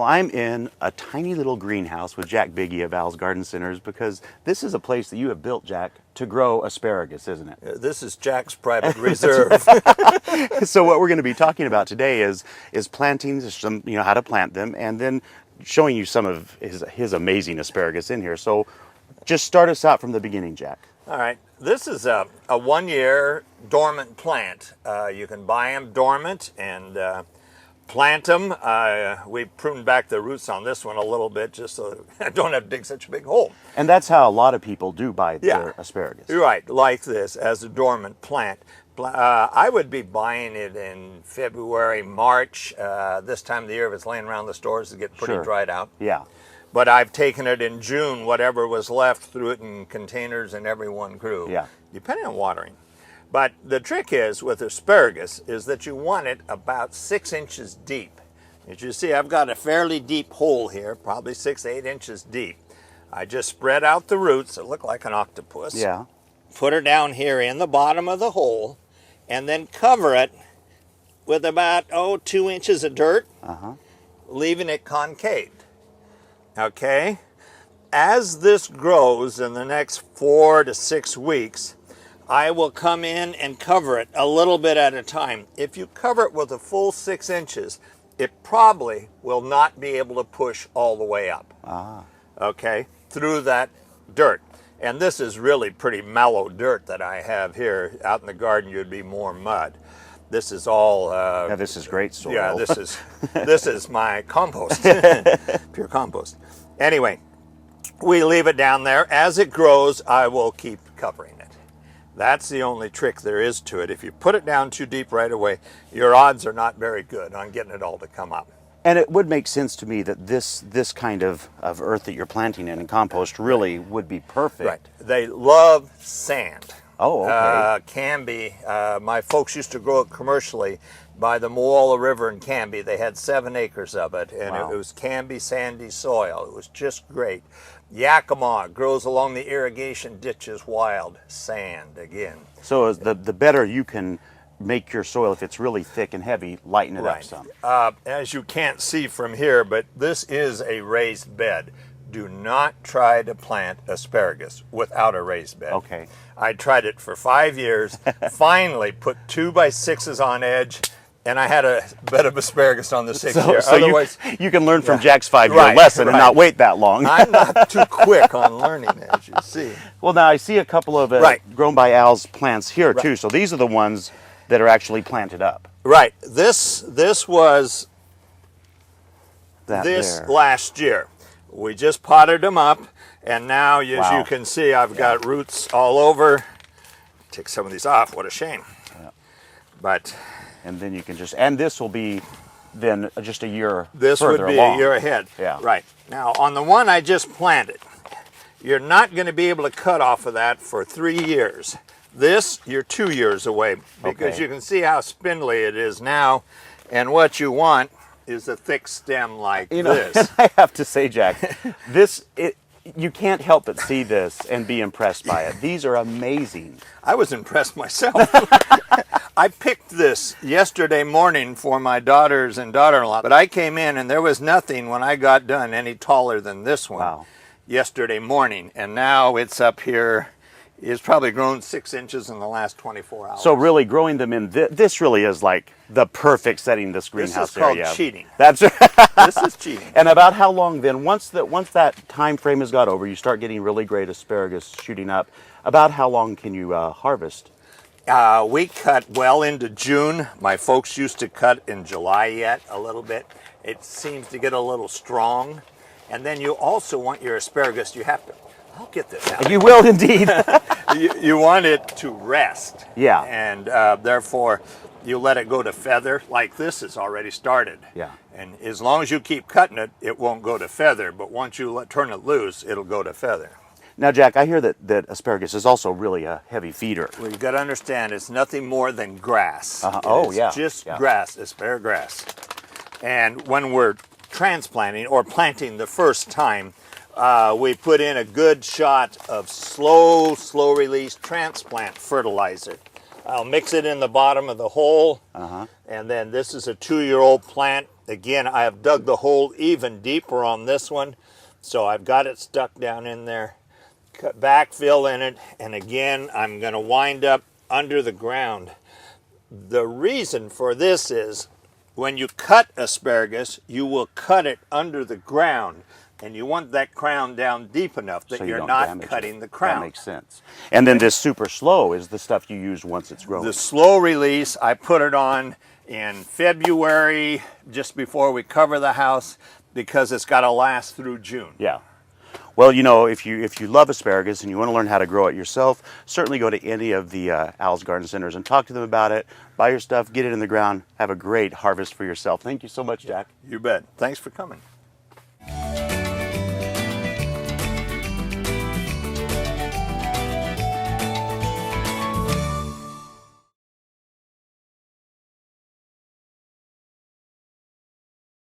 I'm in a tiny little greenhouse with Jack Biggie of Al's Garden Centers because this is a place that you have built, Jack, to grow asparagus, isn't it? This is Jack's private reserve. So what we're going to be talking about today is planting, some, how to plant them, and then showing you some of his amazing asparagus in here. So just start us out from the beginning, Jack. All right, this is a 1-year dormant plant. You can buy them dormant and plant them. We pruned back the roots on this one a little bit just so I don't have to dig such a big hole. And that's how a lot of people do buy their asparagus. Right, like this as a dormant plant. I would be buying it in February, March. This time of the year, if it's laying around the stores, it gets pretty dried out. Yeah. But I've taken it in June, whatever was left, threw it in containers and everyone grew. Yeah. Depending on watering. But the trick is with asparagus is that you want it about 6 inches deep. As you see, I've got a fairly deep hole here, probably 6 to 8 inches deep. I just spread out the roots that look like an octopus. Yeah. Put her down here in the bottom of the hole, and then cover it with about 2 inches of dirt, leaving it concaved. Okay? As this grows in the next 4 to 6 weeks, I will come in and cover it a little bit at a time. If you cover it with a full 6 inches, it probably will not be able to push all the way up. Okay? Through that dirt. And this is really pretty mellow dirt that I have here. Out in the garden, you'd be more mud. This is all. This is great soil. Yeah, this is my compost, pure compost. Anyway, we leave it down there. As it grows, I will keep covering it. That's the only trick there is to it. If you put it down too deep right away, your odds are not very good on getting it all to come up. And it would make sense to me that this kind of earth that you're planting in and compost really would be perfect. Right. They love sand. Oh, okay. Canby, my folks used to grow it commercially by the Moala River in Canby. They had 7 acres of it, and it was Canby sandy soil. It was just great. Yakima grows along the irrigation ditches, wild sand again. So the better you can make your soil, if it's really thick and heavy, lighten it up some. As you can't see from here, but this is a raised bed. Do not try to plant asparagus without a raised bed. Okay. I tried it for 5 years, finally put 2x6s on edge, and I had a bed of asparagus on the 6th year. So otherwise, you can learn from Jack's 5-year lesson and not wait that long. I'm not too quick on learning, as you see. Well, now I see a couple of grown by Al's plants here too. So these are the ones that are actually planted up. Right. This was last year. We just potted them up, and now, as you can see, I've got roots all over. Take some of these off. What a shame. Yeah. But and then you can and this will be then just a year. This would be along. A year ahead. Yeah. Right. Now on the one I just planted, you're not going to be able to cut off of that for 3 years. This, you're 2 years away because you can see how spindly it is now, and what you want is a thick stem like this. I have to say, Jack, you can't help but see this and be impressed by it. These are amazing. I was impressed myself. I picked this yesterday morning for my daughters and daughter-in-law, but I came in and there was nothing when I got done any taller than this one yesterday morning, and now it's up here. It's probably grown 6 inches in the last 24 hours. So really growing them in, this really is like the perfect setting, this greenhouse area. This is called cheating. That's This is cheating. And about how long then, once that time frame has got over, you start getting really great asparagus shooting up, about how long can you harvest? We cut well into June. My folks used to cut in July yet a little bit. It seems to get a little strong. And then you also want your asparagus, you have to, I'll get this out. You will indeed. You want it to rest. Yeah. And therefore, you let it go to feather, like this is already started. Yeah. And as long as you keep cutting it, it won't go to feather. But once you turn it loose, it'll go to feather. Now, Jack, I hear that asparagus is also really a heavy feeder. Well, you've got to understand, it's nothing more than grass. Just grass, asparagus. And when we're transplanting or planting the first time, we put in a good shot of slow release transplant fertilizer. I'll mix it in the bottom of the hole. And then this is a 2-year-old plant. Again, I have dug the hole even deeper on this one. So I've got it stuck down in there. Cut backfill in it. And again, I'm going to wind up under the ground. The reason for this is when you cut asparagus, you will cut it under the ground. And you want that crown down deep enough that So you're don't not damage cutting it. the crown. That makes sense. And then this super slow is the stuff you use once it's grown. The slow release, I put it on in February, just before we cover the house, because it's got to last through June. Yeah. Well, you know, if you love asparagus and you want to learn how to grow it yourself, certainly go to any of the Al's Garden Centers and talk to them about it. Buy your stuff, get it in the ground, have a great harvest for yourself. Thank you so much, Jack. You bet. Thanks for coming.